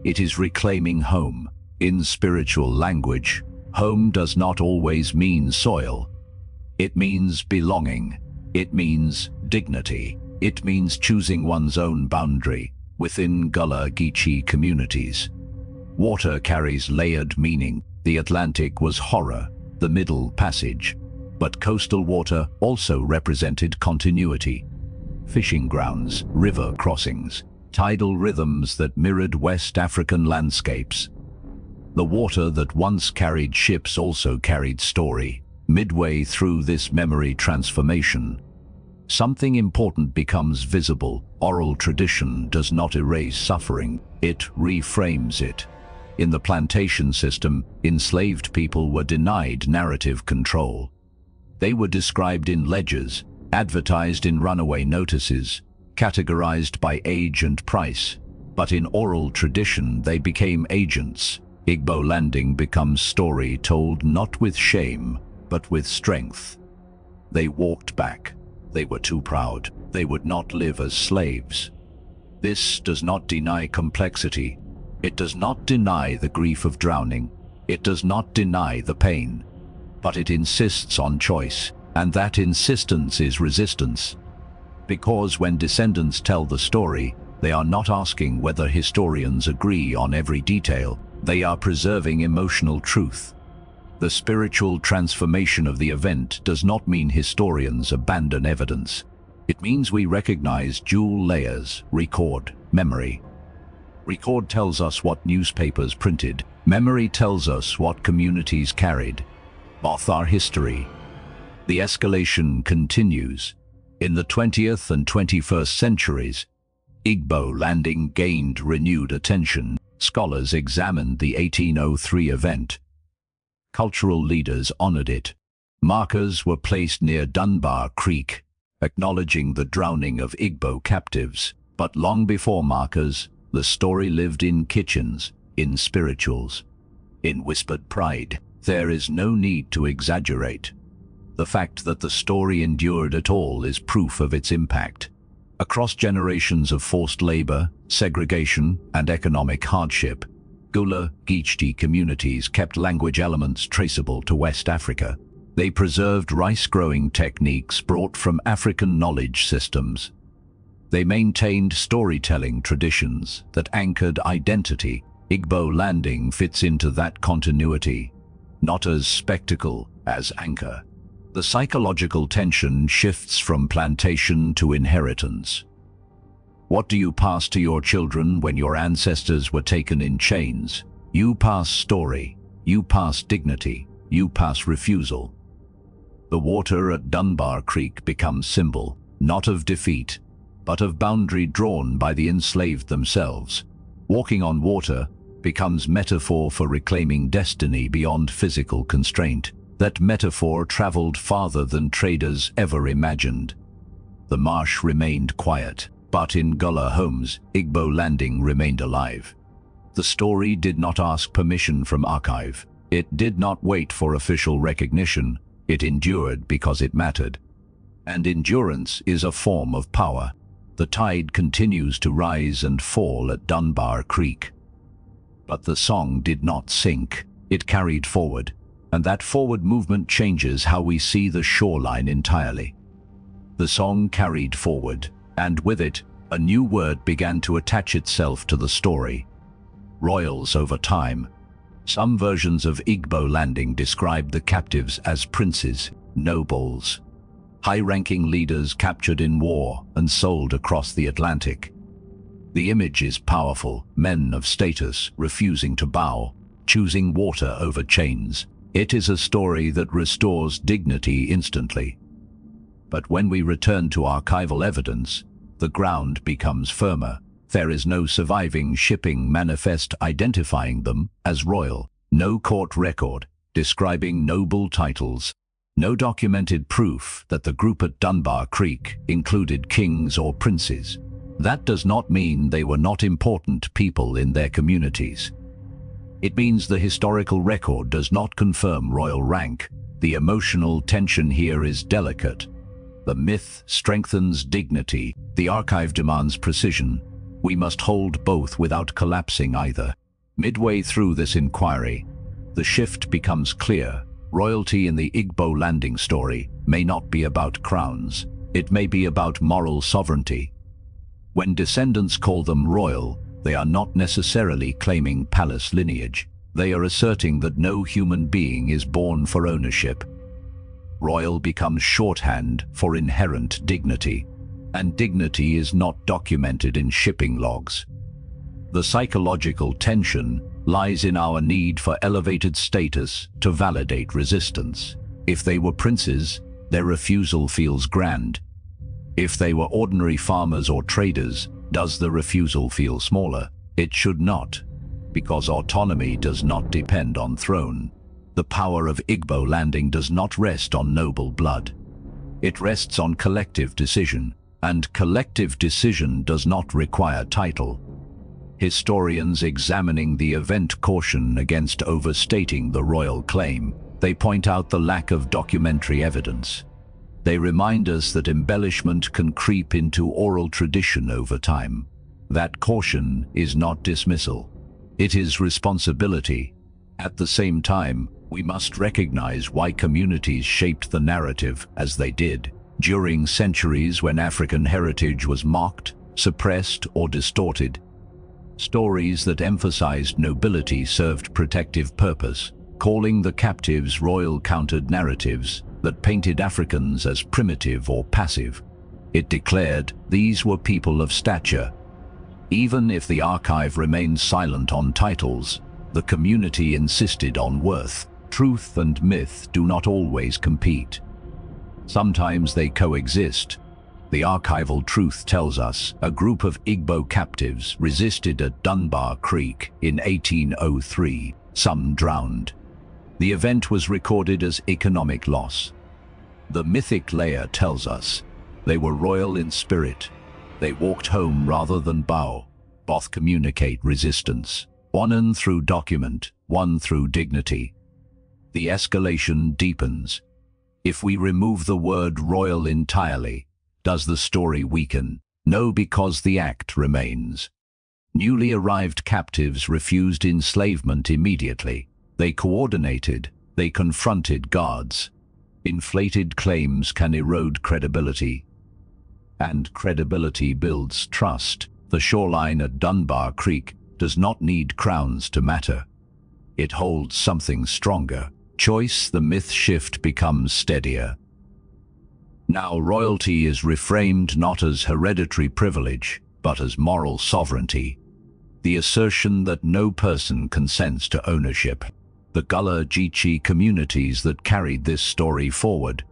It is reclaiming home. In spiritual language, home does not always mean soil. It means belonging. It means dignity. It means choosing one's own boundary within Gullah Geechee communities. Water carries layered meaning. The Atlantic was horror, the Middle Passage. But coastal water also represented continuity. Fishing grounds, river crossings, tidal rhythms that mirrored West African landscapes. The water that once carried ships also carried story. Midway through this memory transformation, something important becomes visible. Oral tradition does not erase suffering, it reframes it. In the plantation system, enslaved people were denied narrative control. They were described in ledgers, advertised in runaway notices, categorized by age and price. But in oral tradition, they became agents. Igbo Landing becomes story told not with shame, but with strength. They walked back. They were too proud. They would not live as slaves. This does not deny complexity. It does not deny the grief of drowning. It does not deny the pain. But it insists on choice, and that insistence is resistance. Because when descendants tell the story, they are not asking whether historians agree on every detail. They are preserving emotional truth. The spiritual transformation of the event does not mean historians abandon evidence. It means we recognize dual layers: record, memory. Record tells us what newspapers printed. Memory tells us what communities carried. Both are history. The escalation continues. In the 20th and 21st centuries, Igbo Landing gained renewed attention. Scholars examined the 1803 event. Cultural leaders honored it. Markers were placed near Dunbar Creek, acknowledging the drowning of Igbo captives. But long before markers, the story lived in kitchens, in spirituals, in whispered pride. There is no need to exaggerate. The fact that the story endured at all is proof of its impact. Across generations of forced labor, segregation, and economic hardship, Gullah Geechee communities kept language elements traceable to West Africa. They preserved rice-growing techniques brought from African knowledge systems. They maintained storytelling traditions that anchored identity. Igbo Landing fits into that continuity, not as spectacle, as anchor. The psychological tension shifts from plantation to inheritance. What do you pass to your children when your ancestors were taken in chains? You pass story, you pass dignity, you pass refusal. The water at Dunbar Creek becomes symbol, not of defeat, but of boundary drawn by the enslaved themselves. Walking on water becomes metaphor for reclaiming destiny beyond physical constraint. That metaphor traveled farther than traders ever imagined. The marsh remained quiet, but in Gullah homes, Igbo Landing remained alive. The story did not ask permission from archive. It did not wait for official recognition. It endured because it mattered. And endurance is a form of power. The tide continues to rise and fall at Dunbar Creek. But the song did not sink. It carried forward. And that forward movement changes how we see the shoreline entirely. The song carried forward, and with it, a new word began to attach itself to the story. Royals over time. Some versions of Igbo Landing describe the captives as princes, nobles, high-ranking leaders captured in war and sold across the Atlantic. The image is powerful, men of status refusing to bow, choosing water over chains. It is a story that restores dignity instantly. But when we return to archival evidence, the ground becomes firmer. There is no surviving shipping manifest identifying them as royal, no court record describing noble titles, no documented proof that the group at Dunbar Creek included kings or princes. That does not mean they were not important people in their communities. It means the historical record does not confirm royal rank. The emotional tension here is delicate. The myth strengthens dignity. The archive demands precision. We must hold both without collapsing either. Midway through this inquiry, the shift becomes clear. Royalty in the Igbo Landing story may not be about crowns. It may be about moral sovereignty. When descendants call them royal, they are not necessarily claiming palace lineage. They are asserting that no human being is born for ownership. Royal becomes shorthand for inherent dignity, and dignity is not documented in shipping logs. The psychological tension lies in our need for elevated status to validate resistance. If they were princes, their refusal feels grand. If they were ordinary farmers or traders, does the refusal feel smaller? It should not, because autonomy does not depend on throne. The power of Igbo Landing does not rest on noble blood. It rests on collective decision, and collective decision does not require title. Historians examining the event caution against overstating the royal claim. They point out the lack of documentary evidence. They remind us that embellishment can creep into oral tradition over time. That caution is not dismissal. It is responsibility. At the same time, we must recognize why communities shaped the narrative as they did. During centuries when African heritage was mocked, suppressed, or distorted, stories that emphasized nobility served protective purpose. Calling the captives royal countered narratives that painted Africans as primitive or passive. It declared these were people of stature. Even if the archive remained silent on titles, the community insisted on worth. Truth and myth do not always compete. Sometimes they coexist. The archival truth tells us a group of Igbo captives resisted at Dunbar Creek in 1803. Some drowned. The event was recorded as economic loss. The mythic layer tells us they were royal in spirit. They walked home rather than bow. Both communicate resistance. One through document, one through dignity. The escalation deepens. If we remove the word royal entirely, does the story weaken? No, because the act remains. Newly arrived captives refused enslavement immediately. They coordinated, they confronted guards. Inflated claims can erode credibility. And credibility builds trust. The shoreline at Dunbar Creek does not need crowns to matter. It holds something stronger. Choice, the myth shift becomes steadier. Now royalty is reframed not as hereditary privilege, but as moral sovereignty. The assertion that no person consents to ownership. The Gullah Geechee communities that carried this story forward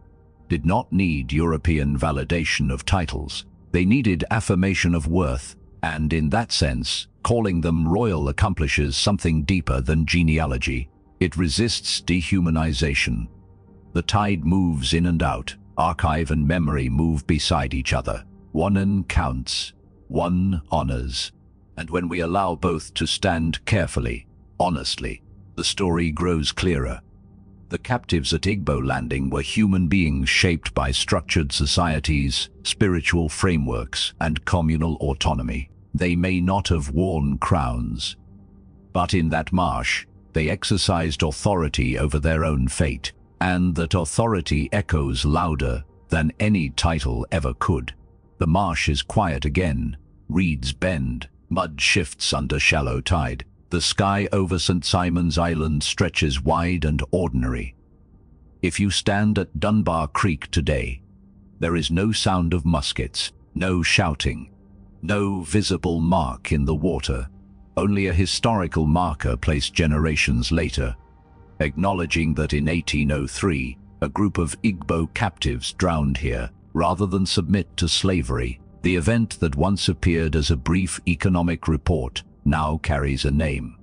did not need European validation of titles. They needed affirmation of worth, and in that sense, calling them royal accomplishes something deeper than genealogy. It resists dehumanization. The tide moves in and out. Archive and memory move beside each other. One counts, one honors. And when we allow both to stand carefully, honestly, the story grows clearer. The captives at Igbo Landing were human beings shaped by structured societies, spiritual frameworks, and communal autonomy. They may not have worn crowns, but in that marsh, they exercised authority over their own fate, and that authority echoes louder than any title ever could. The marsh is quiet again. Reeds bend. Mud shifts under shallow tide. The sky over St. Simon's Island stretches wide and ordinary. If you stand at Dunbar Creek today, there is no sound of muskets, no shouting, no visible mark in the water, only a historical marker placed generations later, acknowledging that in 1803, a group of Igbo captives drowned here rather than submit to slavery. The event that once appeared as a brief economic report now carries a name: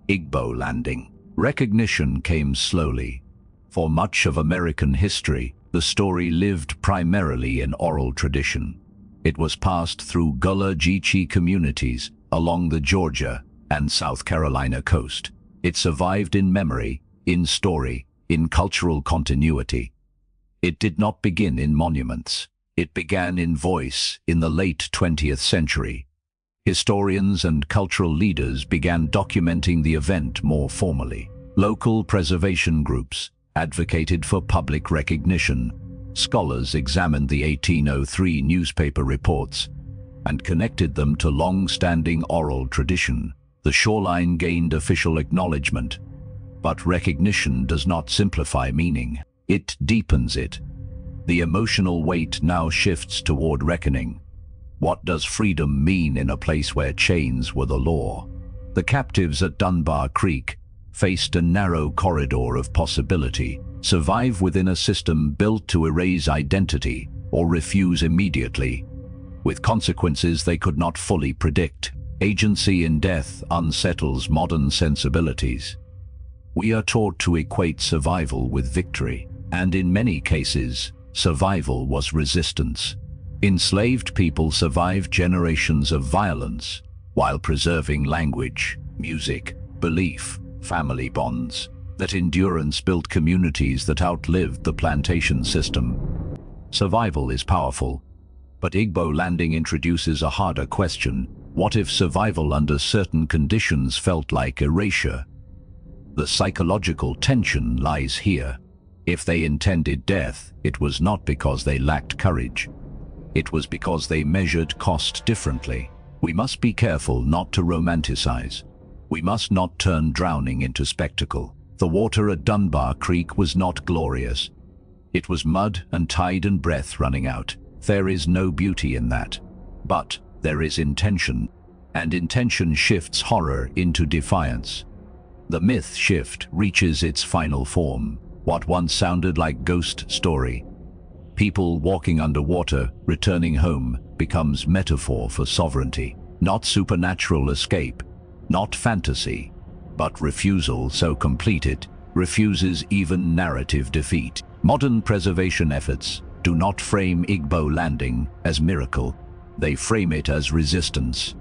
Igbo Landing. Recognition came slowly. For much of American history, the story lived primarily in oral tradition. It was passed through Gullah Geechee communities along the Georgia and South Carolina coast. It survived in memory, in story, in cultural continuity. It did not begin in monuments. It began in voice in the late 20th century. Historians and cultural leaders began documenting the event more formally. Local preservation groups advocated for public recognition. Scholars examined the 1803 newspaper reports and connected them to long-standing oral tradition. The shoreline gained official acknowledgement, but recognition does not simplify meaning. It deepens it. The emotional weight now shifts toward reckoning. What does freedom mean in a place where chains were the law? The captives at Dunbar Creek faced a narrow corridor of possibility: survive within a system built to erase identity or refuse immediately, with consequences they could not fully predict. Agency in death unsettles modern sensibilities. We are taught to equate survival with victory, and in many cases, survival was resistance. Enslaved people survived generations of violence while preserving language, music, belief, family bonds. That endurance built communities that outlived the plantation system. Survival is powerful, but Igbo Landing introduces a harder question. What if survival under certain conditions felt like erasure? The psychological tension lies here. If they intended death, it was not because they lacked courage. It was because they measured cost differently. We must be careful not to romanticize. We must not turn drowning into spectacle. The water at Dunbar Creek was not glorious. It was mud and tide and breath running out. There is no beauty in that. But there is intention, and intention shifts horror into defiance. The myth shift reaches its final form. What once sounded like ghost story, people walking underwater, returning home, becomes metaphor for sovereignty. Not supernatural escape, not fantasy, but refusal so complete it refuses even narrative defeat. Modern preservation efforts do not frame Igbo Landing as miracle. They frame it as resistance,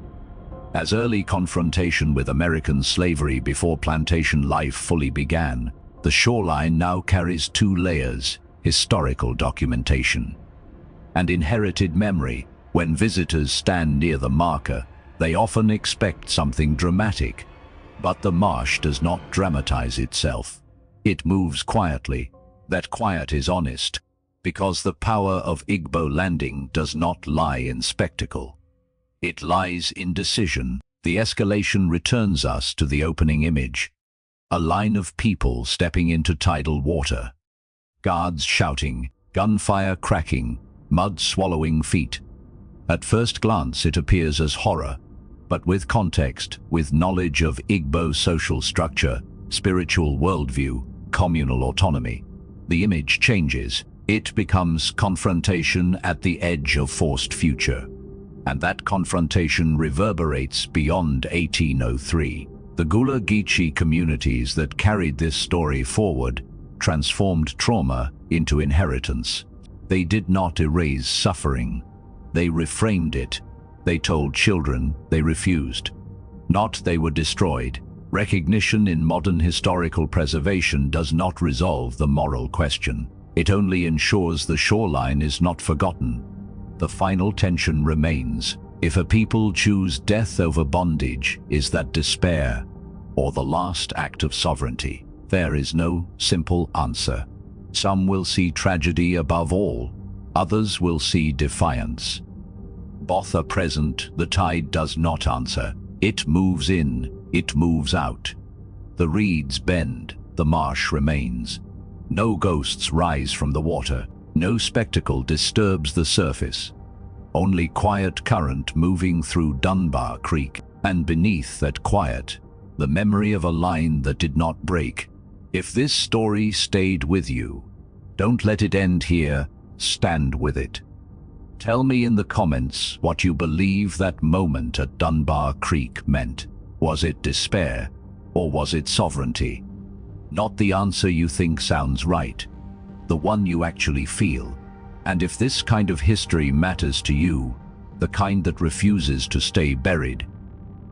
as early confrontation with American slavery before plantation life fully began. The shoreline now carries two layers: historical documentation and inherited memory. When visitors stand near the marker, they often expect something dramatic, but the marsh does not dramatize itself. It moves quietly. That quiet is honest, because the power of Igbo Landing does not lie in spectacle. It lies in decision. The escalation returns us to the opening image: a line of people stepping into tidal water. Guards shouting, gunfire cracking, mud swallowing feet. At first glance it appears as horror, but with context, with knowledge of Igbo social structure, spiritual worldview, communal autonomy, the image changes. It becomes confrontation at the edge of forced future. And that confrontation reverberates beyond 1803. The Gullah Geechee communities that carried this story forward transformed trauma into inheritance. They did not erase suffering. They reframed it. They told children they refused, not they were destroyed. Recognition in modern historical preservation does not resolve the moral question. It only ensures the shoreline is not forgotten. The final tension remains. If a people choose death over bondage, is that despair or the last act of sovereignty? There is no simple answer. Some will see tragedy above all. Others will see defiance. Both are present. The tide does not answer. It moves in, it moves out. The reeds bend, the marsh remains. No ghosts rise from the water. No spectacle disturbs the surface. Only quiet current moving through Dunbar Creek, and beneath that quiet, the memory of a line that did not break. If this story stayed with you, don't let it end here. Stand with it. Tell me in the comments what you believe that moment at Dunbar Creek meant. Was it despair, or was it sovereignty? Not the answer you think sounds right, the one you actually feel. And if this kind of history matters to you, the kind that refuses to stay buried,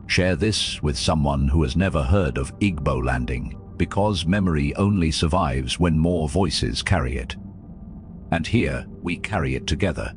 share this with someone who has never heard of Igbo Landing, because memory only survives when more voices carry it. And here we carry it together.